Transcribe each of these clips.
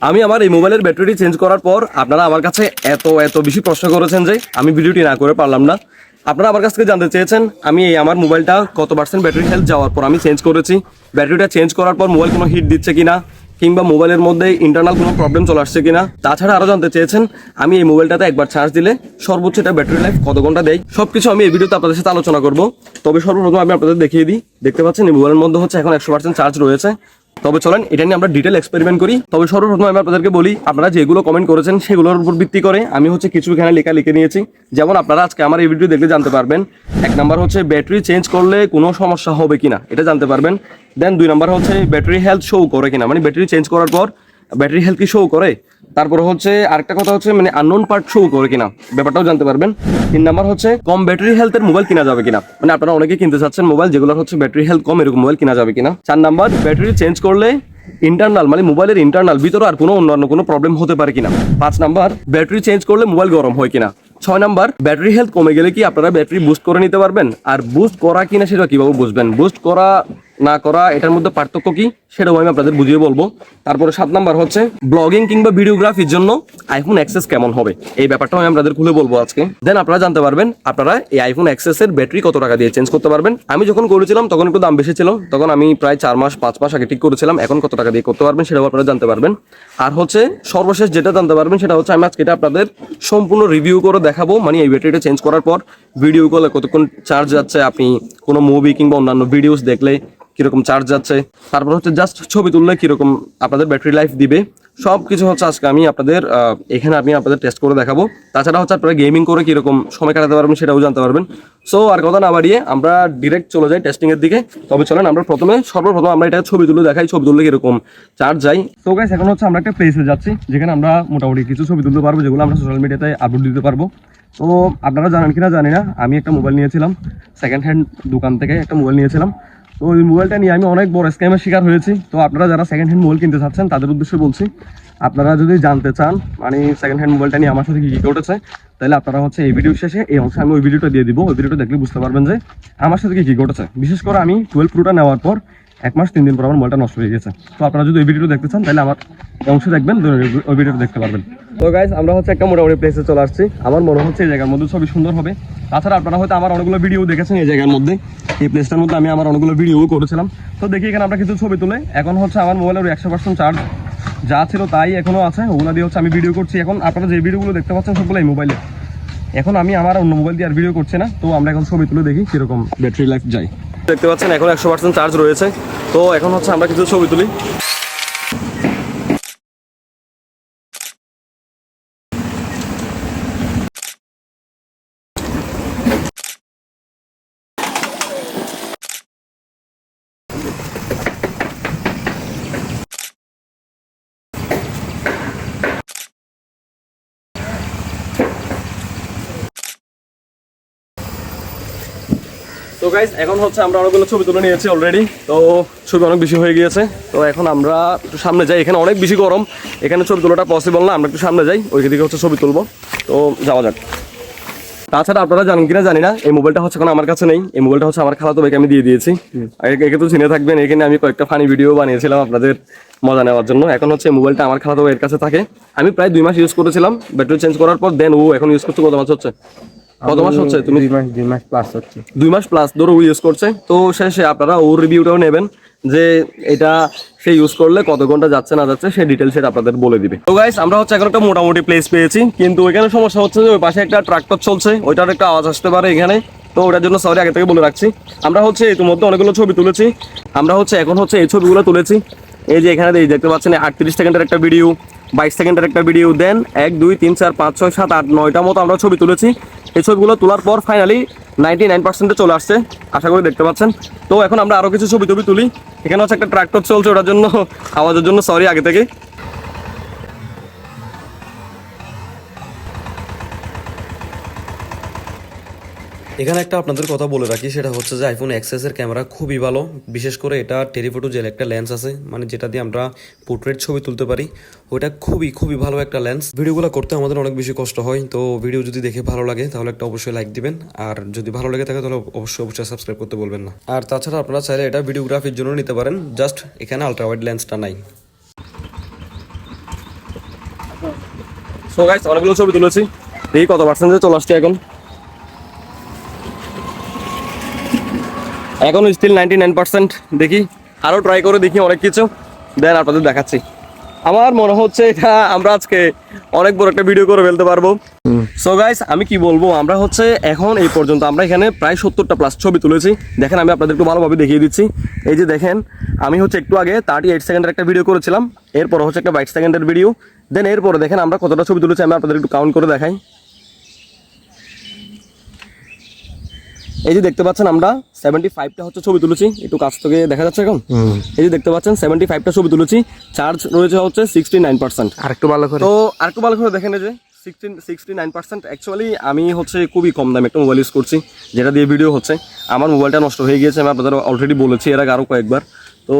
আমি আমার এই মোবাইলের ব্যাটারি চেঞ্জ করার পর আপনারা আমার কাছে এত বেশি প্রশ্ন করেছেন যে আমি ভিডিওটি না করে পারলাম না। আপনারা আমার কাছ থেকে জানতে চেয়েছেন আমি এই আমার মোবাইলটা কত পার্সেন্ট ব্যাটারি হেলথ যাওয়ার পর আমি চেঞ্জ করেছি, ব্যাটারিটা চেঞ্জ করার পর মোবাইল কোনো হিট দিচ্ছে কিনা, কিংবা মোবাইলের মধ্যে ইন্টারনাল কোনো প্রবলেম চলে আসছে কিনা। তাছাড়া আরও জানতে চেয়েছেন আমি এই মোবাইলটাতে একবার চার্জ দিলে সর্বোচ্চ এটা ব্যাটারি লাইফ কত ঘন্টা দেয়। সবকিছু আমি এই ভিডিওতে আপনাদের সাথে আলোচনা করব। তবে সর্বপ্রথম আমি আপনাদের দেখিয়ে দিই, দেখতে পাচ্ছেন এই মোবাইলের মধ্যে হচ্ছে এখন 100% চার্জ রয়েছে। তবে চলেন এটা নিয়ে আমরা ডিটেল এক্সপেরিমেন্ট করি। তবে সর্বপ্রথম আমি আপনাদেরকে বলি, আপনারা যেগুলো কমেন্ট করেছেন সেগুলোর উপর ভিত্তি করে আমি হচ্ছে কিছু এখানে লেখা লিখে নিয়েছি। যেমন আপনারা আজকে আমার এই ভিডিও দেখলে জানতে পারবেন, 1 নাম্বার হচ্ছে ব্যাটারি চেঞ্জ করলে কোনো সমস্যা হবে কিনা এটা জানতে পারবেন। দেন 2 নাম্বার হচ্ছে ব্যাটারি হেলথ শো করে কিনা, মানে ব্যাটারি চেঞ্জ করার পর ব্যাটারি হেলথ কি শো করে। তারপরে হচ্ছে আরেকটা কথা হচ্ছে মানে আননোন পার্ট শো করে কিনা, ব্যাপারটাও জানতে পারবেন। 3 নাম্বার হচ্ছে কম ব্যাটারি হেলথের মোবাইল কিনা যাবে কিনা, মানে আপনারা অনেকে কিনতে চাচ্ছেন মোবাইল যেগুলো হচ্ছে ব্যাটারি হেলথ কম, এরকম মোবাইল কিনা যাবে কিনা। 4 নাম্বার ব্যাটারি চেঞ্জ করলে ইন্টারনাল মানে মোবাইলের ইন্টারনাল ভিতরে আর কোনো অন্যান্য কোনো প্রবলেম হতে পারে কিনা। 5 নাম্বার ব্যাটারি চেঞ্জ করলে মোবাইল গরম হয় কিনা। 6 নাম্বার ব্যাটারি হেলথ কমে গেলে কি আপনারা ব্যাটারি বুস্ট করে নিতে পারবেন, আর বুস্ট করা কিনা সেটা কিভাবে বুঝবেন, বুস্ট করা না করা এটার মধ্যে পার্থক্য কি সেটাও আমি আপনাদের বুঝিয়ে বলবো। তারপরে 7 নাম্বার হচ্ছে ব্লগিং কিংবা ভিডিওগ্রাফির জন্য আইফোন এক্সেস কেমন হবে, এই ব্যাপারটাও আমি আপনাদের খুলে বলবো আজকে। দেন আপনারা জানতে পারবেন আপনারা এই আইফোন এক্সেসের ব্যাটারি কত টাকা দিয়ে চেঞ্জ করতে পারবেন। আমি যখন করেছিলাম তখন একটু দাম বেশি ছিল, তখন আমি প্রায় 4 মাস 5 মাস আগে ঠিক করেছিলাম, এখন কত টাকা দিয়ে করতে পারবেন সেটাও আপনারা জানতে পারবেন। আর হচ্ছে সর্বশেষ যেটা জানতে পারবেন সেটা হচ্ছে আমি আজকে এটা আপনাদের সম্পূর্ণ রিভিউ করে দেখাবো, মানে এই ব্যাটারিটা চেঞ্জ করার পর ভিডিও কলে কতক্ষণ চার্জ যাচ্ছে, আপনি কোনো মুভি কিংবা অন্যান্য ভিডিওস দেখলে কিরকম চার্জ যাচ্ছে, তারপর হচ্ছে জাস্ট ছবি তুললে কিরকম আপনাদের ব্যাটারি লাইফ দিবে, সব কিছু হচ্ছে আজকে আমি আপনাদের এখানে আমি আপনাদের টেস্ট করে দেখাবো। তাছাড়া হচ্ছে আপনারা গেমিং করে কিরকম সময় কাটাতে পারবেন সেটাও জানতে পারবেন। সো আর কথা না বাড়িয়ে আমরা ডিরেক্ট চলে যাই টেস্টিং এর দিকে। তবে চলেন আমরা সর্বপ্রথম আমরা এটা ছবি তুলে দেখাই, ছবি তুললে কিরকম চার্জ যায়। তো গাইস এখন হচ্ছে আমরা একটা প্লেসে যাচ্ছি যেখানে আমরা মোটামুটি কিছু ছবি তুলতে পারবো, যেগুলো আমরা সোশ্যাল মিডিয়াতে আপলোড দিতে পারবো। তো আপনারা জানেন কিনা জানি না, আমি একটা মোবাইল নিয়েছিলাম সেকেন্ড হ্যান্ড দোকান থেকে, একটা মোবাইল নিয়েছিলাম। তো ওই মোবাইলটা নিয়ে আমি অনেক বড় স্ক্যামের শিকার হয়েছি। তো আপনারা যারা সেকেন্ড হ্যান্ড মোবাইল কিনতে চাচ্ছেন তাদের উদ্দেশ্যে বলছি, আপনারা যদি জানতে চান মানে সেকেন্ড হ্যান্ড মোবাইলটা নিয়ে আমার সাথে কি ঘটেছে, তাহলে আপনারা হচ্ছে এই ভিডিও শেষে এই অংশে আমি ওই ভিডিওটা দিয়ে দিব। ওই ভিডিওটা দেখলে বুঝতে পারবেন যে আমার সাথে কি ঘটেছে। বিশেষ করে আমি 12 প্রোটা নেওয়ার পর 1 মাস 3 দিন পর আমার মোবাইলটা নষ্ট হয়ে গেছে। তো আপনারা যদি ওই ভিডিওটা দেখতে চান তাহলে আমার অংশে দেখবেন, ওই ভিডিওটা দেখতে পারবেন। তো গাইস আমরা হচ্ছে একটা মোটামুটি প্লেসে চলে আসছি। আমার মনে হচ্ছে এই জায়গার মধ্যে ছবি সুন্দর হবে। তাছাড়া আপনারা হয়তো আমার অনেকগুলো ভিডিও দেখেছেন এই জায়গার মধ্যে, এই প্লেসটার মধ্যে আমি আমার অনেকগুলো ভিডিও করেছিলাম। তো দেখি এখানে আমরা কিছু ছবি তুলে, এখন হচ্ছে আমার মোবাইলের 100% চার্জ যা ছিল তাই এখনো আছে, ওগুলো দিয়ে হচ্ছে আমি ভিডিও করছি। এখন আপনারা যে ভিডিওগুলো দেখতে পাচ্ছেন সবগুলো এই মোবাইলে, এখন আমি আমার অন্য মোবাইল দিয়ে আর ভিডিও করছি না। তো আমরা এখন ছবি তুলে দেখি কিরকম ব্যাটারি লাইফ যায়। দেখতে পাচ্ছেন এখন 100% চার্জ রয়েছে। তো এখন হচ্ছে আমরা কিছু ছবি তুলি। তো গাইস এখন হচ্ছে আমরা অনেকগুলো ছবি তুলে নিয়েছি অলরেডি। তো ছবি অনেক বেশি হয়ে গিয়েছে। তো এখন আমরা একটু সামনে যাই, এখানে অনেক বেশি গরম, এখানে ছবি তোলাটা পসিবল না। আমরা একটু সামনে যাই, ওই দিকে হচ্ছে ছবি তুলবো। তো যাওয়া যাক। তাছাড়া আপনারা জানেন কিনা জানি না, এই মোবাইলটা হচ্ছে এখন আমার কাছে নেই। এই মোবাইলটা হচ্ছে আমার খালাতো ভাইকে আমি দিয়ে দিয়েছি। একে তো চিনে থাকবেন, এখানে আমি কয়েকটা ফানি ভিডিও বানিয়েছিলাম আপনাদের মজা নেওয়ার জন্য। এখন হচ্ছে মোবাইলটা আমার খালাতো ভাইয়ের কাছে থাকে। আমি প্রায় 2 মাস ইউজ করেছিলাম ব্যাটারি চেঞ্জ করার পর। দেন ও এখন ইউজ করছে কত মাস হচ্ছে? কত মাস হচ্ছে? তুমি 2 মাস প্লাস হচ্ছে। 2 মাস প্লাস ধরো ও ইউজ করছে। তো শেষে আপনারা ওর রিভিউটাও নেবেন যে এটা সে ইউজ করলে কত ঘন্টা যাচ্ছে না যাচ্ছে, সেই ডিটেলস সেটা আপনাদের বলে দিবে। তো গাইস আমরা হচ্ছে এখন একটা মোটামুটি প্লেস পেয়েছি, কিন্তু ওইখানে সমস্যা হচ্ছে যে ওই পাশে একটা ট্রাক্টর চলছে, ওইটার একটা আওয়াজ আসতে পারে এখানে। তো ওটার জন্য সরি আগে থেকে বলে রাখছি। আমরা হচ্ছে ইতিমধ্যে অনেকগুলো ছবি তুলেছি। আমরা হচ্ছে এখন হচ্ছে এই ছবিগুলো তুলেছি। এই যে এখানে দেখতে পাচ্ছেন 38 সেকেন্ডের একটা ভিডিও, 22 সেকেন্ডের একটা ভিডিও, দেন 1 2 3 4 5 6 7 8 9টা মতো আমরা ছবি তুলেছি। এই ছবিগুলো তোলার পর ফাইনালি 99% চলে আসছে, আশা করি দেখতে পাচ্ছেন। তো এখন আমরা আরও কিছু ছবি তুলি। এখানে হচ্ছে একটা ট্রাক্টর চলছে, ওটার জন্য আওয়াজের জন্য সরি আগে থেকে। এখানে একটা আপনাদের কথা বলে রাখি, সেটা হচ্ছে যে আইফোন এক্সএস এর ক্যামেরা খুবই ভালো। বিশেষ করে এটা টেলিফোটো জেল একটা লেন্স আছে, মানে যেটা দিয়ে আমরা পোর্ট্রেট ছবি তুলতে পারি। ওইটা খুবই ভালো একটা লেন্স। ভিডিওগুলো করতে আমাদের অনেক বেশি কষ্ট হয়। তো ভিডিও যদি দেখে ভালো লাগে তাহলে একটা অবশ্যই লাইক দিবেন, আর যদি ভালো লাগে থাকে তাহলে অবশ্যই সাবস্ক্রাইব করতে বলবেন না। আর তাছাড়া আপনারা চাইলে এটা ভিডিওগ্রাফির জন্য নিতে পারেন, জাস্ট এখানে আলট্রা ওয়াইড লেন্সটা নাই। সো গাইস অনেকগুলো ছবি তুলেছি, দেখি কত পার্সেন্টে চলে আসছে এখন স্টিল 99%। দেখি আরও ট্রাই করে দেখি অনেক কিছু, দেন আপনাদের দেখাচ্ছি। আমার মনে হচ্ছে এটা আমরা আজকে অনেক বড় একটা ভিডিও করে ফেলতে পারবো। সো গাইস আমি কি বলবো, আমরা হচ্ছে এখন এই পর্যন্ত আমরা এখানে প্রায় 70টা প্লাস ছবি তুলেছি। দেখেন আমি আপনাদের একটু ভালোভাবে দেখিয়ে দিচ্ছি। এই যে দেখেন, আমি হচ্ছে একটু আগে 38 সেকেন্ডের একটা ভিডিও করেছিলাম, এরপর হচ্ছে একটা 22 সেকেন্ডের ভিডিও, দেন এরপরে দেখেন আমরা কতটা ছবি তুলেছি, আমি আপনাদের একটু কাউন্ট করে দেখাই। এই যে দেখতে পাচ্ছেন আমরা 75টা হচ্ছে ছবি তুলেছি, একটু কাছ থেকে দেখা যাচ্ছে এখন। এই যে দেখতে পাচ্ছেন 75টা ছবি তুলেছি, চার্জ রয়েছে হচ্ছে 69%। আরেকটু ভালো করে তো আরেকটু ভালো করে দেখেন, এই যে 69%। অ্যাকচুয়ালি আমি হচ্ছে খুবই কম দামে একটা মোবাইল ইউজ করছি, যেটা দিয়ে ভিডিও হচ্ছে। আমার মোবাইলটা নষ্ট হয়ে গিয়েছে, আমি আপনাদের অলরেডি বলেছি এর আগে আরও কয়েকবার। তো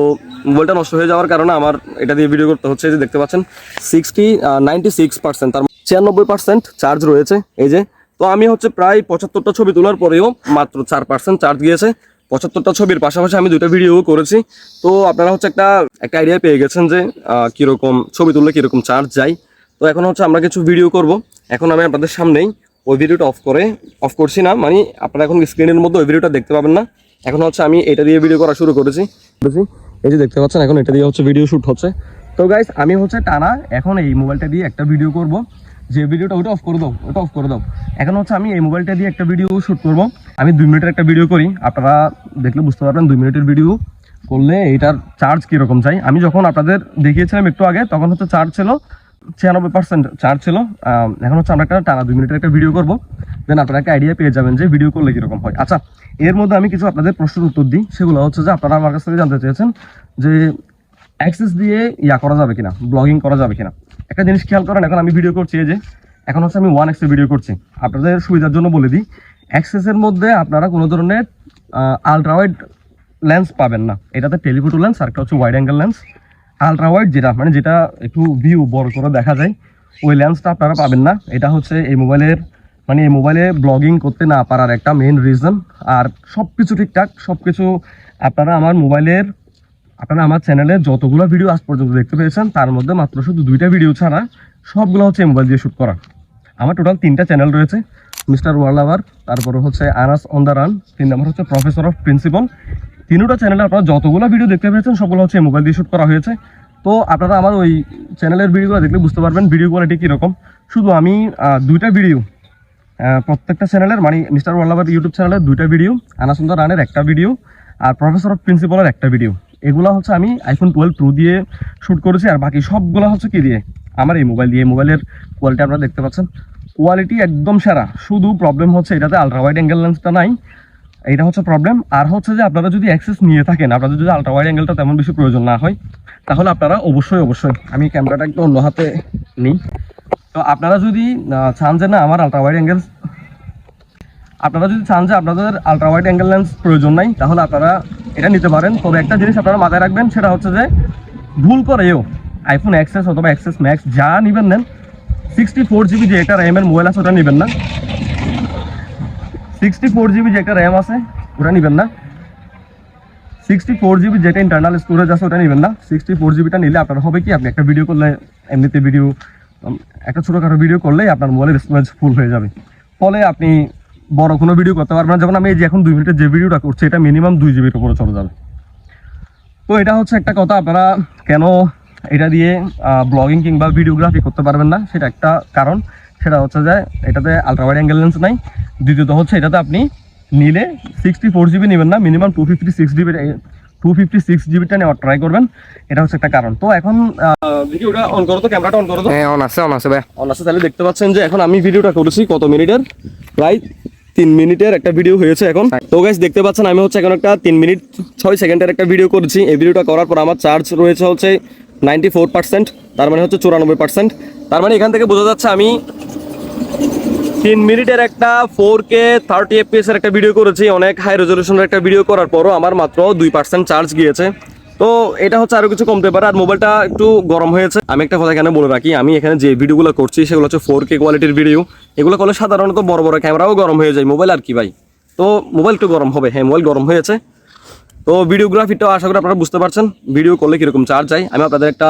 মোবাইলটা নষ্ট হয়ে যাওয়ার কারণে আমার এটা দিয়ে ভিডিও করতে হচ্ছে। এই যে দেখতে পাচ্ছেন 96%, তার 96% চার্জ রয়েছে। এই যে তো আমি হচ্ছে প্রায় 75টা ছবি তোলার পরেও মাত্র 4% চার্জ গিয়েছে। 75টা ছবির পাশাপাশি আমি 2টা ভিডিও করেছি। তো আপনারা হচ্ছে একটা আইডিয়া পেয়ে গেছেন যে কীরকম ছবি তুললে কীরকম চার্জ যায়। তো এখন হচ্ছে আমরা কিছু ভিডিও করব। এখন আমি আপনাদের সামনেই ওই ভিডিওটা অফ করছি না, মানে আপনারা এখন স্ক্রিনের মধ্যে ওই ভিডিওটা দেখতে পাবেন না। এখন হচ্ছে আমি এটা দিয়ে ভিডিও করা শুরু করেছি। এই যে দেখতে পাচ্ছেন এখন এটা দিয়ে হচ্ছে ভিডিও শ্যুট হচ্ছে। তো গাইস আমি হচ্ছে টানা এখন এই মোবাইলটা দিয়ে একটা ভিডিও করব, যে ভিডিওটা ওটা অফ করে দাও। এখন হচ্ছে আমি এই মোবাইলটা দিয়ে একটা ভিডিও শ্যুট করব। আমি 2 মিনিটের একটা ভিডিও করি, আপনারা দেখলে বুঝতে পারবেন 2 মিনিটের ভিডিও করলে এটার চার্জ কীরকম চাই। আমি যখন আপনাদের দেখিয়েছিলাম একটু আগে, তখন হচ্ছে চার্জ ছিল 96% চার্জ ছিল। এখন হচ্ছে আমরা একটা টানা 2 মিনিটের একটা ভিডিও করব, দেন আপনারা একটা আইডিয়া পেয়ে যাবেন যে ভিডিও করলে কীরকম হয়। আচ্ছা, এর মধ্যে আমি কিছু আপনাদের প্রশ্নের উত্তর দিই। সেগুলো হচ্ছে যে আপনারা আমার কাছ থেকে জানতে চেয়েছেন যে অ্যাক্সেস দিয়ে করা যাবে কিনা, ব্লগিং করা যাবে কিনা। একটা জিনিস খেয়াল করেন, এখন আমি ভিডিও করছি, এই যে এখন হচ্ছে আমি 1x ভিডিও করছি। আপনাদের সুবিধার জন্য বলে দিই, অ্যাক্সেসের মধ্যে আপনারা কোনো ধরনের আলট্রা ওয়াইড লেন্স পাবেন না। এটাতে টেলিফোটো লেন্স আর একটা হচ্ছে wide angle lens. Ultra wide যেটা মানে যেটা একটু ভিউ বড় করে দেখা যায়, ওই লেন্সটা আপনারা পাবেন না। এটা হচ্ছে এই মোবাইলে ব্লগিং করতে না পারার একটা মেইন রিজন। আর সব কিছু ঠিকঠাক, সব কিছু আপনারা আমার চ্যানেলে যতগুলো ভিডিও আজ পর্যন্ত দেখতে পেয়েছেন, তার মধ্যে মাত্র শুধু 2টা ভিডিও ছাড়া সবগুলো হচ্ছে মোবাইল দিয়ে শ্যুট করা। আমার টোটাল 3টা চ্যানেল রয়েছে, মিস্টার ওয়ার্ল্ড লাভার, তারপরে হচ্ছে আনাস অন দ্য রান, 3 নম্বর হচ্ছে প্রফেসর অফ প্রিন্সিপাল। 3টা চ্যানেলে আপনারা যতগুলো ভিডিও দেখতে পেয়েছেন সবগুলো হচ্ছে মোবাইল দিয়ে শ্যুট করা হয়েছে। তো আপনারা আমার ওই চ্যানেলের ভিডিওগুলো দেখলে বুঝতে পারবেন ভিডিও কোয়ালিটি কীরকম। শুধু আমি 2টা ভিডিও প্রত্যেকটা চ্যানেলের, মানে মিস্টার ওয়ার্ল্ড লাভার ইউটিউব চ্যানেলের 2টা ভিডিও, আনাস অন দ্য রানের একটা ভিডিও, আর প্রফেসর অফ প্রিন্সিপালের একটা ভিডিও। এগুলো হচ্ছে আমি iPhone 12 Pro দিয়ে শ্যুট করেছি। আর বাকি সবগুলো হচ্ছে কি দিয়ে, আমার এই মোবাইল দিয়ে। মোবাইলের কোয়ালিটি আপনারা দেখতে পাচ্ছেন, কোয়ালিটি একদম সেরা। শুধু প্রবলেম হচ্ছে এটাতে আলট্রা ওয়াইড অ্যাঙ্গেল লেন্সটা নাই, এটা হচ্ছে প্রবলেম। আর হচ্ছে যে আপনারা যদি অ্যাক্সেস নিয়ে থাকেন, আপনাদের যদি আলট্রা ওয়াইড অ্যাঙ্গেলটা তেমন বেশি প্রয়োজন না হয়, তাহলে আপনারা অবশ্যই আমি ক্যামেরাটা একটু অন্য হাতে নিই। তো আপনারা যদি চান যে না আমার আপনারা যদি চান যে আপনাদের আলট্রা ওয়াইড অ্যাঙ্গেল লেন্স প্রয়োজন নাই, তাহলে আপনারা এটা নিতে পারেন। তবে একটা জিনিস আপনারা মাথায় রাখবেন, সেটা হচ্ছে যে ভুল করেও iPhone XS অথবা XS Max যা নেবেন নেন, 64GB যে একটা র্যামের মোবাইল আছে ওটা নেবেন না। 64GB যে একটা র্যাম আছে ওটা নেবেন না। 64GB যেটা ইন্টারনাল স্টোরেজ আছে ওটা নেবেন না। 64GBটা নিলে আপনার হবে কি, আপনি একটা ভিডিও করলে এমনিতে একটা ছোটোখাটো ভিডিও করলেই আপনার মোবাইলের স্টোরেজ ফুল হয়ে যাবে, ফলে আপনি বড় কোনো ভিডিও করতে পারবেন না। যেমন আমি এই যে এখন 2 মিনিটের যে ভিডিওটা করছি, এটা মিনিমাম 2GBর উপরে চলে যাবে। তো এটা হচ্ছে একটা কথা, আপনারা কেন এটা দিয়ে ব্লগিং কিংবা ভিডিওগ্রাফি করতে পারবেন না, সেটা একটা কারণ। সেটা হচ্ছে যে এটাতে আলট্রা ওয়াইড অ্যাঙ্গেল লেন্স নাই। দ্বিতীয়ত হচ্ছে এটাতে আপনি নিলে 64GB নেবেন না, মিনিমাম 256GBটা নেওয়ার ট্রাই করবেন। এটা হচ্ছে একটা কারণ। তো এখন ভিডিওটা অন করো তো, ক্যামেরাটা অন করো তো। হ্যাঁ, অন আছে ভাই, অন আছে। তাহলে দেখতে পাচ্ছেন যে এখন আমি ভিডিওটা করেছি কত মিনিটের, প্রায় 3 মিনিটের একটা ভিডিও হয়েছে এখন। তো গাইস দেখতে পাচ্ছেন আমি হচ্ছে এখন একটা 3 মিনিট 6 সেকেন্ডের একটা ভিডিও করেছি। এই ভিডিওটা করার পর আমার চার্জ রয়েছে হচ্ছে 94%, তার মানে হচ্ছে 94%। তার মানে এখান থেকে বোঝা যাচ্ছে আমি 3 মিনিটের একটা 4K 30 FPS এর একটা ভিডিও করেছি। অনেক হাই রেজলিউশনের একটা ভিডিও করার পরও আমার মাত্র 2% চার্জ গিয়েছে। তো এটা হচ্ছে আরো কিছু কমতে পারে। আর মোবাইলটা একটু গরম হয়েছে। আমি একটা কথা এখানে বলে রাখি, আমি এখানে যে ভিডিওগুলো করছি সেগুলো হচ্ছে 4K কোয়ালিটির ভিডিও। এগুলো করলে সাধারণত বড় বড় ক্যামেরাও গরম হয়ে যায়, মোবাইল আর কি ভাই। তো মোবাইল একটু গরম হবে, হ্যাঁ মোবাইল গরম হয়েছে। তো ভিডিওগ্রাফিটাও আশা করি আপনারা বুঝতে পারছেন ভিডিও করলে কীরকম চার্জ যায়। আমি আপনাদের একটা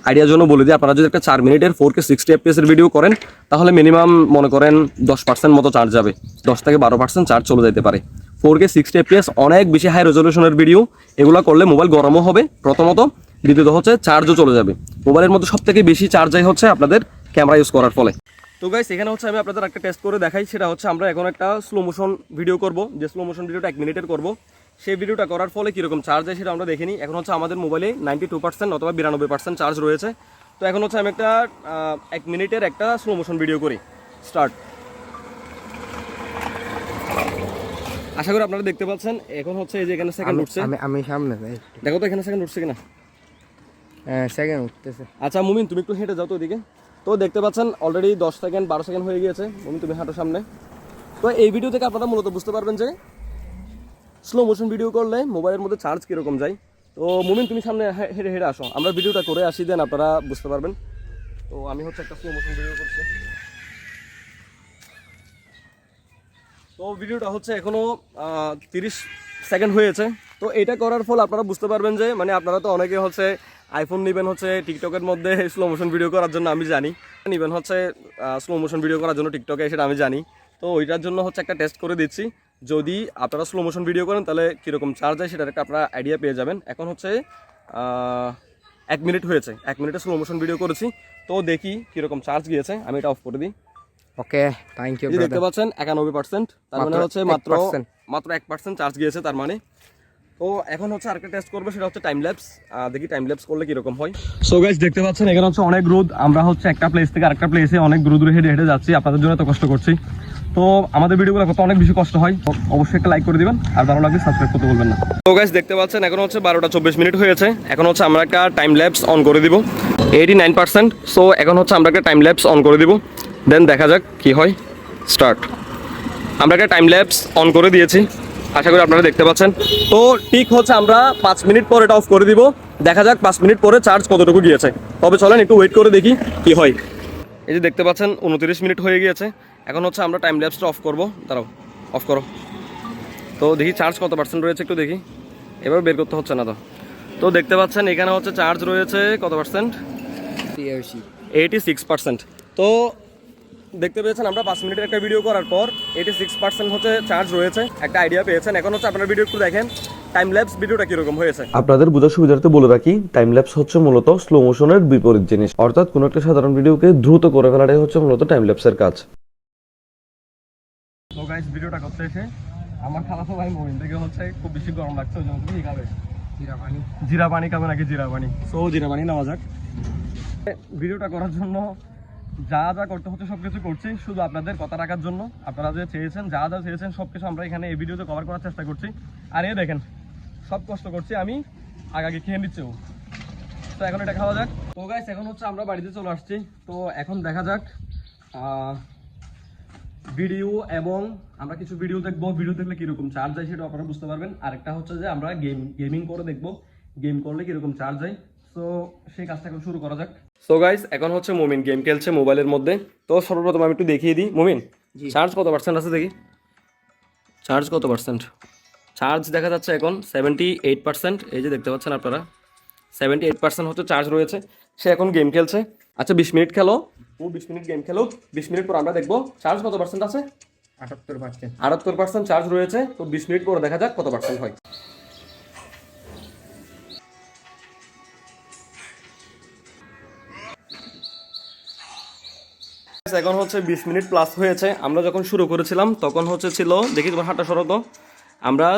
আইডিয়ার জন্য বলে দিই, আপনারা যদি একটা 4 মিনিটের 4K 60 FPS এর ভিডিও করেন তাহলে মিনিমাম মনে করেন 10% মতো চার্জ যাবে, 10 থেকে 12% চার্জ চলে যেতে পারে। 4K 60 FPS অনেক বেশি হাই রেজলিউশনের ভিডিও, এগুলো করলে মোবাইল গরমও হবে প্রথমত, দ্বিতীয়ত হচ্ছে চার্জও চলে যাবে। মোবাইলের মধ্যে সব থেকে বেশি চার্জ যায় হচ্ছে আপনাদের ক্যামেরা ইউজ করার ফলে। তো গাইস এখানে হচ্ছে আমি আপনাদের একটা টেস্ট করে দেখাই, সেটা হচ্ছে আমরা এখন একটা স্লো মোশন ভিডিও করব, যে স্লো মোশন ভিডিওটা 1 মিনিটের করব। সেই ভিডিওটা করার ফলে কীরকম চার্জ হয় সেটা আমরা দেখে নিই। এখন হচ্ছে আমাদের মোবাইলে 92% অথবা 92% চার্জ রয়েছে। তো এখন হচ্ছে আমি একটা 1 মিনিটের একটা স্লো মোশন ভিডিও করি। স্টার্ট। আশা করি আপনারা দেখতে পাচ্ছেন এখন হচ্ছে এই যে এখানে সেকেন্ড উঠছে। আমি সামনে যাই, দেখো তো এখানে সেকেন্ড উঠছে কিনা। সেকেন্ড উঠতেছে। আচ্ছা মুমিন তুমি একটু হেঁটে যাও তো ওইদিকে। তো দেখতে পাচ্ছেন অলরেডি 10 সেকেন্ড 12 সেকেন্ড হয়ে গিয়েছে। মুমিন তুমি হাঁটো সামনে। তো এই ভিডিও থেকে আপনারা মূলত বুঝতে পারবেন যে স্লো মোশন ভিডিও করলে মোবাইলের মধ্যে চার্জ কীরকম যায়। তো মুমিন তুমি সামনে হেঁটে হেঁটে আসো, আমরা ভিডিওটা করে আসি, দেন আপনারা বুঝতে পারবেন। তো আমি হচ্ছে একটা স্লো মোশন ভিডিও করছি। তো ভিডিওটা হচ্ছে এখনও 30 সেকেন্ড হয়েছে। তো এটা করার ফলে আপনারা বুঝতে পারবেন যে মানে আপনারা তো অনেকে হচ্ছে আইফোন নেবেন হচ্ছে টিকটকের মধ্যে স্লো মোশন ভিডিও করার জন্য, আমি জানি নেবেন হচ্ছে স্লো মোশন ভিডিও করার জন্য টিকটকে, সেটা আমি জানি। তো ওইটার জন্য হচ্ছে একটা টেস্ট করে দিচ্ছি, যদি আপনারা স্লো মোশন ভিডিও করেন তাহলে কীরকম চার্জ হয় সেটার একটা আপনারা আইডিয়া পেয়ে যাবেন। এখন হচ্ছে 1 মিনিট হয়েছে, 1 মিনিটে স্লো মোশন ভিডিও করেছি। তো দেখি কীরকম চার্জ গিয়েছে, আমি এটা অফ করে দিই। ওকে, থ্যাংক ইউ। দেখতে পাচ্ছেন 91%, তার মানে হচ্ছে মাত্র 1% চার্জ গিয়েছে তার মানে। তো এখন হচ্ছে আরেকটা টেস্ট করবো, সেটা হচ্ছে টাইম ল্যাপস। দেখি টাইম ল্যাপস করলে কিরকম হয়। সো গাইস দেখতে পাচ্ছেন এখানে হচ্ছে অনেক রোদ, আমরা হচ্ছে একটা প্লেস থেকে আরেকটা প্লেসে অনেক দূরে হেঁটে হেঁটে যাচ্ছি, আপনাদের জন্য এত কষ্ট করছি। তো আমাদের ভিডিওগুলো করতে অনেক বেশি কষ্ট হয়, অবশ্যই একটা লাইক করে দিবেন, আর ভালো লাগলে সাবস্ক্রাইব করতে বলবেন না। তো গাইস দেখতে পাচ্ছেন এখন হচ্ছে 12টা 24 মিনিট হয়েছে। এখন হচ্ছে আমরা একটা টাইম ল্যাপস অন করে দিব, 89%। সো এখন হচ্ছে আমরা একটা টাইম ল্যাপস অন করে দিব, দেন দেখা যাক কি হয়। স্টার্ট। আমরা একটা টাইম ল্যাপস অন করে দিয়েছি, আশা করি আপনারা দেখতে পাচ্ছেন। তো ঠিক হচ্ছে আমরা 5 মিনিট পর এটা অফ করে দিব, দেখা যাক 5 মিনিট পরে চার্জ কতটুকু গিয়েছে। তবে চলেন একটু ওয়েট করে দেখি কি হয়। এই যে দেখতে পাচ্ছেন 29 মিনিট হয়ে গিয়েছে। এখন হচ্ছে আমরা টাইম ল্যাপসটা অফ করব, দাঁড়াও অফ করো। তো দেখি চার্জ কত পার্সেন্ট রয়েছে একটু দেখি, এবার বের করতে হচ্ছে না। তো দেখতে পাচ্ছেন এখানে হচ্ছে চার্জ রয়েছে কত পার্সেন্ট, 86%। তো দেখতে পেয়েছেন আমরা 5 মিনিটের একটা ভিডিও করার পর 86% হচ্ছে চার্জ রয়েছে, একটা আইডিয়া পেয়েছেন। এখন হচ্ছে আপনার ভিডিও একটু দেখেন টাইম ল্যাপস ভিডিওটা কিরকম হয়েছে। আপনাদের বোঝার সুবিধার্থে বলে রাখি, টাইম ল্যাপস হচ্ছে মূলত স্লো মোশনের বিপরীত জিনিস, অর্থাৎ কোনো একটা সাধারণ ভিডিওকে দ্রুত করে ফেলাটাই হচ্ছে মূলত টাইম ল্যাপসের কাজ। তো গাইস ভিডিওটা করতে এসে আমার খালাতো ভাই মোমিন থেকে হচ্ছে খুব বেশি গরম লাগছে, ওই জন্য কি খাবে, জিরা পানি খাবে নাকি জিরা পানি। সো জিরা পানি নেওয়া যাক। ভিডিওটা করার জন্য যা যা করতে হচ্ছে সবকিছু করছি, শুধু আপনাদের কথা রাখার জন্য। আপনারা যে চেয়েছেন, যা যা চেয়েছেন সবকিছু আমরা এখানে এই ভিডিওতে কভার করার চেষ্টা করছি। আর এই দেখেন সব কষ্ট করছি আমি, আগে খেয়ে নিচ্ছে ও। তো এখন এটা খাওয়া যাক। তো গাইস এখন হচ্ছে আমরা বাড়িতে চলে আসছি। তো এখন দেখা যাক ভিডিও, এবং আমরা কিছু ভিডিও দেখবো, ভিডিও দেখলে কিরকম চার্জ যায় সেটা আপনারা বুঝতে পারবেন। আরেকটা হচ্ছে যে আমরা গেমিং করে দেখবো, গেম করলে কিরকম চার্জ যায়। তো সেই কাজটা এখন শুরু করা যাক। সো গাইস এখন হচ্ছে মুমিন গেম খেলছে মোবাইলের মধ্যে। তো সর্বপ্রথম আমি একটু দেখিয়ে দিই, মুমিন চার্জ কত পার্সেন্ট আছে দেখি, চার্জ কত পার্সেন্ট। চার্জ দেখা যাচ্ছে এখন 78%। এই যে দেখতে পাচ্ছেন আপনারা 78% হচ্ছে চার্জ রয়েছে। সে এখন গেম খেলছে। আচ্ছা 20 মিনিট খেলো, ও 20 মিনিট গেম খেলো, 20 মিনিট পর আমরা দেখবো চার্জ কত পার্সেন্ট আছে। 78% চার্জ রয়েছে। তো 20 মিনিট পর দেখা যাক কত পার্সেন্ট হয়। এখন হচ্ছে 20 মিনিট প্লাস হয়েছে। আমরা যখন শুরু করেছিলাম তখন হচ্ছে ছিল, দেখি তোমার হাঁটা সরত, আমরা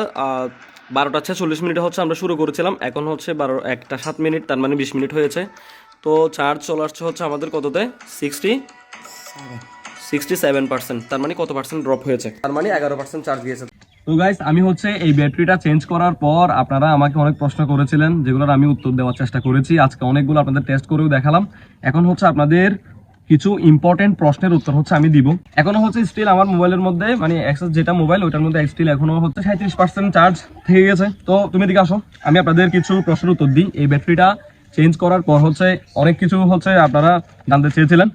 12টা 46 মিনিটে হচ্ছে আমরা শুরু করেছিলাম। এখন হচ্ছে 1টা 7 মিনিট, তার মানে 20 মিনিট হয়েছে। তো চার্জ চলে আসছে হচ্ছে আমাদের কততে, 67%। তার মানে কত পার্সেন্ট ড্রপ হয়েছে, তার মানে 11% চার্জ গিয়েছে। তো গাইস আমি হচ্ছে এই ব্যাটারিটা চেঞ্জ করার পর আপনারা আমাকে অনেক প্রশ্ন করেছিলেন, যেগুলোর আমি উত্তর দেওয়ার চেষ্টা করেছি। আজকে অনেকগুলো আপনাদের টেস্ট করেও দেখালাম। এখন হচ্ছে আপনাদের কিছু ইম্পর্টেন্ট প্রশ্নের উত্তর হচ্ছে আমি দিব। এখনো হচ্ছে স্টিল আমার মোবাইলের মধ্যে, মানে অ্যাক্সেস যেটা মোবাইল ওইটার মধ্যে স্টিল এখনো হচ্ছে 37% চার্জ থেকে গেছে। তো তুমি এদিকে আসো, আমি আপনাদের কিছু প্রশ্নের উত্তর দিই। এই ব্যাটারিটা চেঞ্জ করার পর হচ্ছে অনেক কিছু হচ্ছে আপনারা জানতে চেয়েছিলেন।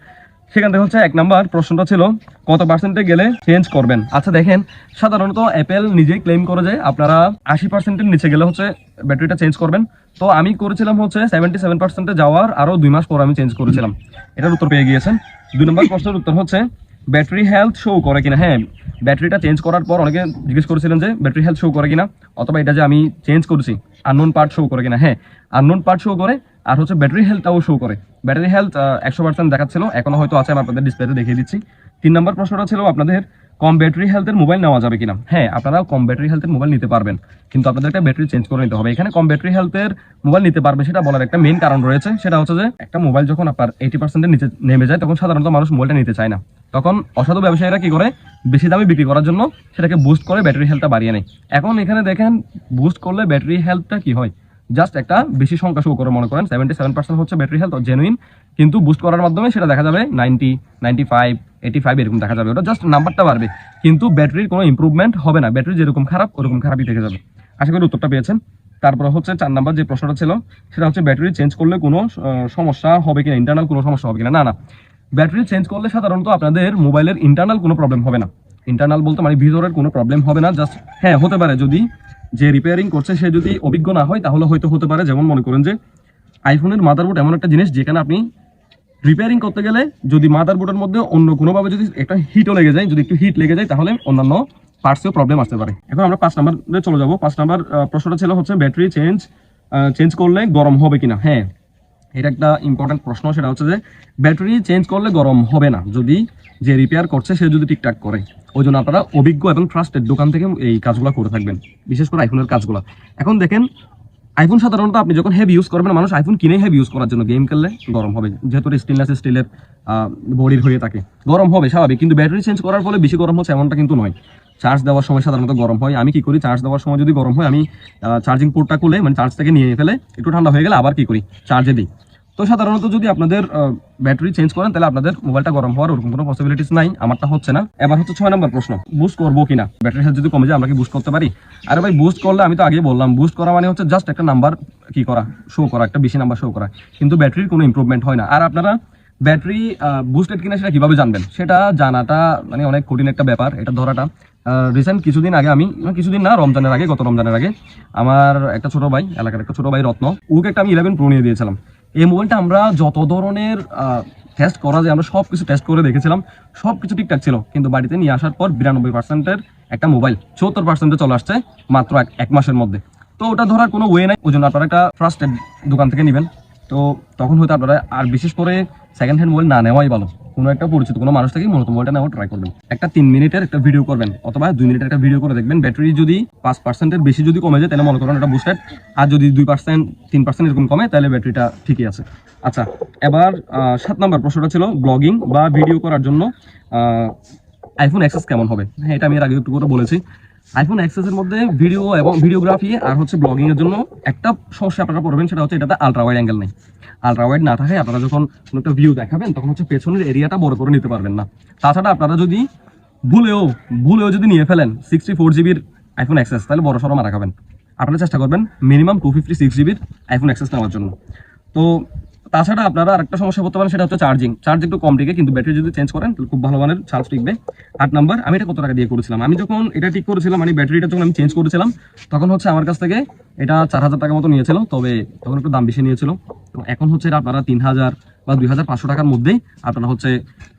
সেখান থেকে হচ্ছে 1 নাম্বার প্রশ্নটা ছিল কত পার্সেন্টে গেলে চেঞ্জ করবেন। আচ্ছা দেখেন, সাধারণত অ্যাপেল নিজেই ক্লেম করে যে আপনারা 80%-এর নিচে গেলে হচ্ছে ব্যাটারিটা চেঞ্জ করবেন। তো আমি করেছিলাম হচ্ছে 77%-এ যাওয়ার আরো 2 মাস পর আমি চেঞ্জ করেছিলাম। এটার উত্তর পেয়ে গিয়েছেন। 2 নম্বর প্রশ্নের উত্তর হচ্ছে ব্যাটারি হেলথ শো করে কিনা। হ্যাঁ, ব্যাটারিটা চেঞ্জ করার পর অনেকে জিজ্ঞেস করেছিলেন যে ব্যাটারি হেলথ শো করে কিনা, অথবা এটা যে আমি চেঞ্জ করেছি আননোন পার্ট শো করে কিনা। হ্যাঁ, আননোন পার্ট শো করে, আর হচ্ছে ব্যাটারি হেলথটাও শো করে। ব্যাটারি হেলথ 100% দেখাচ্ছিল, এখনো হয়তো আছে, আমি আপনাদের ডিসপ্লেতে দেখিয়ে দিচ্ছি। 3 নম্বর প্রশ্নটা ছিল আপনাদের কম ব্যাটারি হেলথের মোবাইল নেওয়া যাবে কিনা। হ্যাঁ, আপনারা কম ব্যাটারি হেলথের মোবাইল নিতে পারবেন, কিন্তু আপনাদের একটা ব্যাটারি চেঞ্জ করে নিতে হবে। এখানে কম ব্যাটারি হেলথের মোবাইল নিতে পারবে সেটা বলার একটা মেইন কারণ রয়েছে, সেটা হচ্ছে যে একটা মোবাইল যখন আপনার 80%-এর নিচে নেমে যায় তখন সাধারণত মানুষ মোবাইলটা নিতে চায় না। তখন অসাধু ব্যবসায়ীরা কি করে, বেশি দামে বিক্রি করার জন্য সেটাকে বুস্ট করে ব্যাটারি হেলথটা বাড়িয়ে নেয়। এখন এখানে দেখেন বুস্ট করলে ব্যাটারি হেলথটা কি হয়, জাস্ট একটা বেশি সংখ্যা শো করে। মনে করেন 77% হচ্ছে ব্যাটারি হেলথ জেনুইন, কিন্তু বুস্ট করার মাধ্যমে সেটা দেখা যাবে 90, 95, 85 এরকম দেখা যাবে। ওটা জাস্ট নাম্বারটা বাড়বে, কিন্তু ব্যাটারির কোনো ইম্প্রুভমেন্ট হবে না। ব্যাটারি যেরকম খারাপ ওরকম খারাপই থেকে যাবে। আশা করি উত্তরটা পেয়েছেন। তারপর হচ্ছে 4 নাম্বার যে প্রশ্নটা ছিল সেটা হচ্ছে ব্যাটারি চেঞ্জ করলে কোনো সমস্যা হবে কিনা, ইন্টারনাল কোনো সমস্যা হবে কিনা। না, ব্যাটারি চেঞ্জ করলে সাধারণত আপনাদের মোবাইলের ইন্টারনাল কোনো প্রবলেম হবে না। ইন্টারনাল বলতে মানে ভিতরের কোনো প্রবলেম হবে না। জাস্ট হ্যাঁ, হতে পারে যদি যে রিপেয়ারিং করছে সে যদি অভিজ্ঞ না হয় তাহলে হয়তো হতে পারে। যেমন মনে করেন যে আইফোনের মাদারবোর্ড এমন একটা জিনিস যেখানে আপনি রিপেয়ারিং করতে গেলে যদি মাদারবোর্ডের মধ্যে অন্য কোনোভাবে যদি একটা হিটও লেগে যায়, যদি একটু হিট লেগে যায় তাহলে অন্যান্য পার্টসেও প্রবলেম আসতে পারে। এখন আমরা 5 নাম্বারে চলে যাব। 5 নাম্বার প্রশ্নটা ছিল হচ্ছে ব্যাটারি চেঞ্জ করলে গরম হবে কিনা। হ্যাঁ, এটা একটা ইম্পর্টেন্ট প্রশ্ন। সেটা হচ্ছে যে ব্যাটারি চেঞ্জ করলে গরম হবে না যদি যে রিপেয়ার করছে সে যদি ঠিকঠাক করে। ওই জন্য আপনারা অভিজ্ঞ এবং ট্রাস্টেড দোকান থেকে এই কাজগুলো করে থাকবেন, বিশেষ করে আইফোনের কাজগুলো। এখন দেখেন, আইফোন সাধারণত আপনি যখন হেভি ইউজ করবেন, মানুষ আইফোন কিনে হেভি ইউজ করার জন্য, গেম খেললে গরম হবে, যেহেতু স্টেনলেস স্টিলের বডির হয়ে থাকে, গরম হবে স্বাভাবিক। কিন্তু ব্যাটারি চেঞ্জ করার ফলে বেশি গরম হচ্ছে এমনটা কিন্তু নয়। চার্জ দেওয়ার সময় সাধারণত গরম হয়। আমি কি করি, চার্জ দেওয়ার সময় যদি গরম হয় আমি চার্জিং পোর্টটা খুলে মানে চার্জ থেকে নিয়ে ফেলে একটু ঠান্ডা হয়ে গেলে আবার কি করি, চার্জে দিই। তো সাধারণত যদি আপনাদের ব্যাটারি চেঞ্জ করেন তাহলে আপনাদের মোবাইলটা গরম হওয়ার ওরকম কোনো পসিবিলিটিস নাই। আমারটা হচ্ছে না। এবার হচ্ছে 6 নম্বর প্রশ্ন, বুস্ট করবো কিনা। ব্যাটারি হেলথ যদি কমে যায় আমরা কি বুস্ট করতে পারি? আরে ভাই, বুস্ট করলে আমি তো আগে বললাম, বুস্ট করা মানে হচ্ছে জাস্ট একটা নাম্বার কি করা, শো করা, একটা বেশি নাম্বার শো করা, কিন্তু ব্যাটারির কোনো ইমপ্রুভমেন্ট হয় না। আর আপনারা ব্যাটারি বুস্টেড কিনা সেটা কিভাবে জানবেন, সেটা জানাটা মানে অনেক কঠিন একটা ব্যাপার, এটা ধরাটা। রিসেন্ট কিছুদিন আগে কিছুদিন না, রমজানের আগে, গত রমজানের আগে আমার একটা ছোট ভাই, এলাকার একটা ছোট ভাই রত্ন, ওকে একটা আমি 11 Pro নিয়ে দিয়েছিলাম। এই মোবাইলটা আমরা যত ধরনের টেস্ট করা যায় আমরা সব কিছু টেস্ট করে দেখেছিলাম, সব কিছু ঠিকঠাক ছিল, কিন্তু বাড়িতে নিয়ে আসার পর 92%-এর একটা মোবাইল 74%-এ চলে আসছে মাত্র এক মাসের মধ্যে। তো ওটা ধরার কোনো ওয়ে নাই। ওই জন্য আপনারা একটা ট্রাস্টেড দোকান থেকে নেবেন। তো তখন হয়তো আপনারা, আর বিশেষ করে সেকেন্ড হ্যান্ড মোবাইল না নেওয়াই ভালো। কোনো একটা পরিচিত কোনো মানুষ থেকে মূলত মোবাইলটা নেওয়া ট্রাই করবেন। একটা 3 মিনিটের একটা ভিডিও করবেন অথবা 2 মিনিটের একটা ভিডিও করে দেখবেন, ব্যাটারি যদি 5%-এর বেশি যদি কমে যায় তাহলে মনে করেন এটা বুস্টেড, আর যদি 2%, 3% এরকম কমে তাহলে ব্যাটারিটা ঠিকই আছে। আচ্ছা, এবার 7 নম্বর প্রশ্নটা ছিল ব্লগিং বা ভিডিও করার জন্য আইফোন এক্সএস কেমন হবে। হ্যাঁ, এটা আমি এর আগে একটু করে বলেছি। আইফোন এক্সএস এর মধ্যে ভিডিও এবং ভিডিওগ্রাফি আর হচ্ছে ব্লগিং এর জন্য একটা সমস্যা আপনারা পড়বেন, সেটা হচ্ছে এটাতে আলট্রা ওয়াইড অ্যাঙ্গেল নেই। আলট্রা ওয়াইড না থাকে আপনারা যখন কোনো একটা ভিউ দেখাবেন তখন হচ্ছে পেছনের এরিয়াটা বড় করে নিতে পারবেন না। তাছাড়া আপনারা যদি ভুলেও যদি নিয়ে ফেলেন 64 জিবির আইফোন এক্সএস, তাহলে বড় সড়ো মারা খাবেন। আপনারা চেষ্টা করবেন মিনিমাম 256 জিবির আইফোন এক্সএস নেওয়ার জন্য। তো তাছাড়া আপনারা আরেকটা সমস্যা করতে পারেন, সেটা হচ্ছে চার্জ একটু কম টিকে, কিন্তু ব্যাটারি যদি চেঞ্জ করেন তাহলে খুব ভালো মানের চার্জ টিকবে। 8 নাম্বার, আমি এটা কত টাকা দিয়ে করেছিলাম, আমি যখন এটা ঠিক করেছিলাম মানে ব্যাটারিটা যখন আমি চেঞ্জ করেছিলাম তখন হচ্ছে আমার কাছ থেকে এটা 4000 টাকা মতো নিয়েছিল, তবে তখন একটু দাম বেশি নিয়েছিল। তো এখন হচ্ছে এটা আপনারা 3000 বা 2500 টাকার মধ্যেই আপনারা হচ্ছে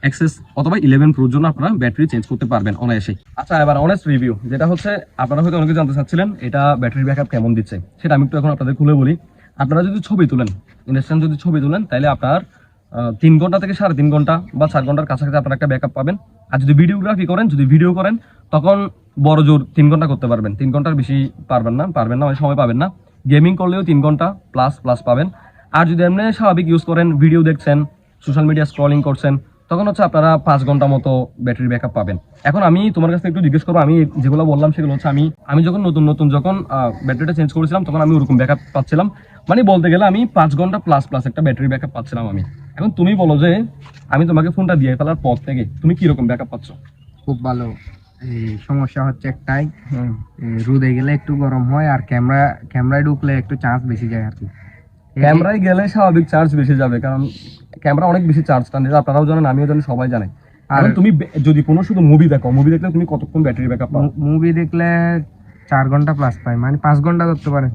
এক্সেস অথবা 11 Proর জন্য আপনারা ব্যাটারি চেঞ্জ করতে পারবেন অনায়াসে। আচ্ছা, এবার অনেস্ট রিভিউ, যেটা হচ্ছে আপনারা হয়তো অনেকে জানতে চাচ্ছিলেন এটা ব্যাটারি ব্যাকআপ কেমন দিচ্ছে, সেটা আমি একটু এখন আপনাদের খুলে বলি। আপনারা যদি ছবি তুলেন, ইনস্ট্যান্ট যদি ছবি তুলেন, তাহলে আপনার 3 ঘন্টা থেকে 3.5 ঘন্টা বা 4 ঘন্টার কাছাকাছি আপনার একটা ব্যাকআপ পাবেন। আর যদি ভিডিওগ্রাফি করেন, যদি ভিডিও করেন তখন বড় জোর 3 ঘন্টা করতে পারবেন। 3 ঘন্টার বেশি পারবেন না, মানে সময় পাবেন না। গেমিং করলেও 3 ঘন্টা প্লাস পাবেন। আর যদি এমনি স্বাভাবিক ইউজ করেন, ভিডিও দেখছেন, সোশ্যাল মিডিয়া স্ক্রলিং করছেন, তখন হচ্ছে আপনারা 5 ঘন্টা মতো ব্যাটারি ব্যাকআপ পাবেন। এখন আমি তোমার কাছে একটু জিজ্ঞেস করবো, আমি যেগুলো বললাম সেগুলো হচ্ছে আমি যখন নতুন যখন ব্যাটারিটা চেঞ্জ করেছিলাম তখন আমি ওরকম ব্যাকআপ পাচ্ছিলাম, মানে বলতে গেলে আমি 5 ঘন্টা প্লাস একটা ব্যাটারি ব্যাকআপ পাচ্ছিলাম আমি। এখন তুমি বলো যে আমি তোমাকে ফোনটা দিয়ে ফেলার পর থেকে তুমি কিরকম ব্যাকআপ পাচ্ছ? খুব ভালো। এই সমস্যা হচ্ছে একটাই, রোদে গেলে একটু গরম হয় আর ক্যামেরায় ঢুকলে একটু চার্জ বেশি যায় আর কি। ক্যামেরায় গেলে স্বাভাবিক চার্জ বেশি যাবে, কারণ ক্যামেরা অনেক বেশি চার্জ টানে, এটা আপনারাও জানেন, আমিও জানি, সবাই জানে। আর তুমি যদি কোনো শুধু মুভি দেখো, মুভি দেখলে তুমি কতক্ষণ ব্যাটারি ব্যাকআপ পাও? মুভি দেখলে 4 ঘন্টা প্লাস পাই, মানে 5 ঘন্টা ধরতে পারে,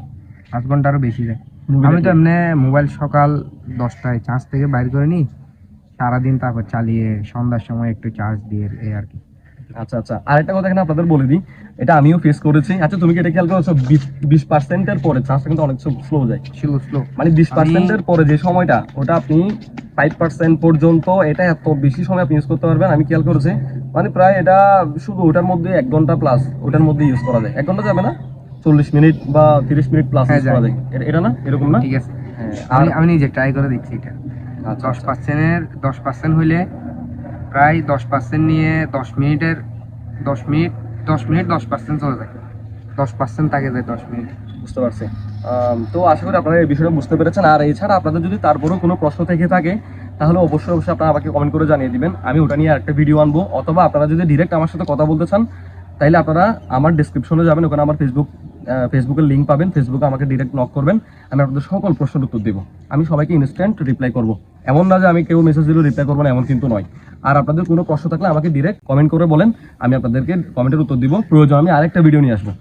5 ঘন্টারও বেশি যায়। আমি তো এমনি মোবাইল সকাল 10টায় চার্জ থেকে বাইর করে নিই, সারাদিন তারপর চালিয়ে সন্ধ্যার সময় একটু চার্জ দিয়ে এই আর কি। আচ্ছা আচ্ছা, আরেকটা কথা এখানে আপনাদের বলে দিই, এটা আমিও ফেস করেছি। আচ্ছা তুমি কি এটা খেয়াল করেছো 20%-এর পরে চার্জটা কিন্তু অনেক স্লো যায়, স্লো মানে 20%-এর পরে যে সময়টা, ওটা আপনি 5% পর্যন্ত এটা এত বেশি সময় আপনি ইউজ করতে পারবেন। আমি খেয়াল করেছি, মানে প্রায় এটা শুধু ওটার মধ্যে 1 ঘন্টা প্লাস ওটার মধ্যে ইউজ করা যায়। 1 ঘন্টা যাবে না, 40 মিনিট বা 30 মিনিট প্লাস ইউজ করা যায়। এটা না, এরকম না? ঠিক আছে, হ্যাঁ, আমি নিজে ট্রাই করে দেখছি এটা। আচ্ছা, 10% হইলে প্রায় 10% নিয়ে 10 মিনিট 10% চলে যায়, 10% তাকে যায় 10 মিনিট। বুঝতে পারছি। তো আশা করি আপনারা এই বিষয়টা বুঝতে পেরেছেন। আর এছাড়া আপনাদের যদি তারপরেও কোনো প্রশ্ন থেকে থাকে, তাহলে অবশ্যই আপনারা আমাকে কমেন্ট করে জানিয়ে দিবেন, আমি ওটা নিয়ে আরেকটা ভিডিও আনবো। অথবা আপনারা যদি ডিরেক্ট আমার সাথে কথা বলতে চান, তাইলে আপনারা আমার ডেসক্রিপশনে যাবেন, ওখানে আমার ফেসবুকের লিঙ্ক পাবেন, ফেসবুকে আমাকে ডিরেক্ট নক করবেন, আমি আপনাদের সকল প্রশ্নের উত্তর দেবো। আমি সবাইকে ইনস্ট্যান্ট রিপ্লাই করব, এমন না যে আমি কেউ মেসেজ দিলেও রিপ্লাই করবো না, এমন কিন্তু নয়। আর আপনাদের কোনো প্রশ্ন থাকলে আমাকে ডিরেক্ট কমেন্ট করে বলেন, আমি আপনাদেরকে কমেন্টের উত্তর দিব, প্রয়োজন আমি আরেকটা ভিডিও নিয়ে আসবো।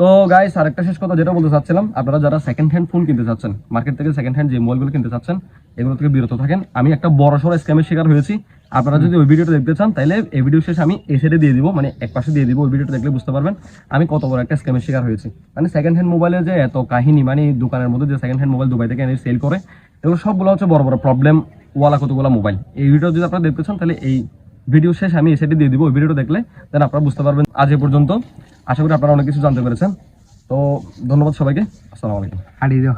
তো গাইস, আরেকটা শেষ কথা যেটা বলতে চাচ্ছিলাম, আপনারা যারা সেকেন্ড হ্যান্ড ফোন কিনতে চাচ্ছেন, মার্কেট থেকে সেকেন্ড হ্যান্ড যে মোবাইলগুলো কিনতে চাচ্ছেন, এগুলো থেকে বিরত থাকেন। আমি একটা বড়সড় স্ক্যামের শিকার হয়েছি। আপনারা যদি ওই ভিডিওটা দেখতে চান, তাহলে এই ভিডিও শেষে আমি এই সাইডে দিয়ে দিব, মানে এক পাশে দিয়ে দিব। ওই ভিডিওটা দেখলে বুঝতে পারবেন আমি কত বড় একটা স্ক্যামের শিকার হয়েছি। মানে সেকেন্ড হ্যান্ড মোবাইলে যে এত কাহিনী, মানে দোকানের মধ্যে যে সেকেন্ড হ্যান্ড মোবাইল দুবাই থেকে এনে সেল করে, এগুলো সবগুলো হচ্ছে বড় বড় প্রবলেম ওয়ালা কতগুলো মোবাইল। এই ভিডিও যদি আপনারা দেখতে চান, তাহলে এই ভিডিও শেষ আমি এই সাইডে দিয়ে দিব। ওই ভিডিওটা দেখলে দেন আপনারা বুঝতে পারবেন। আজ এ পর্যন্ত, আশা করি আপনারা অনেক কিছু জানতে পেরেছেন। তো ধন্যবাদ সবাইকে, আসসালামু আলাইকুম। হারিয়ে দাও।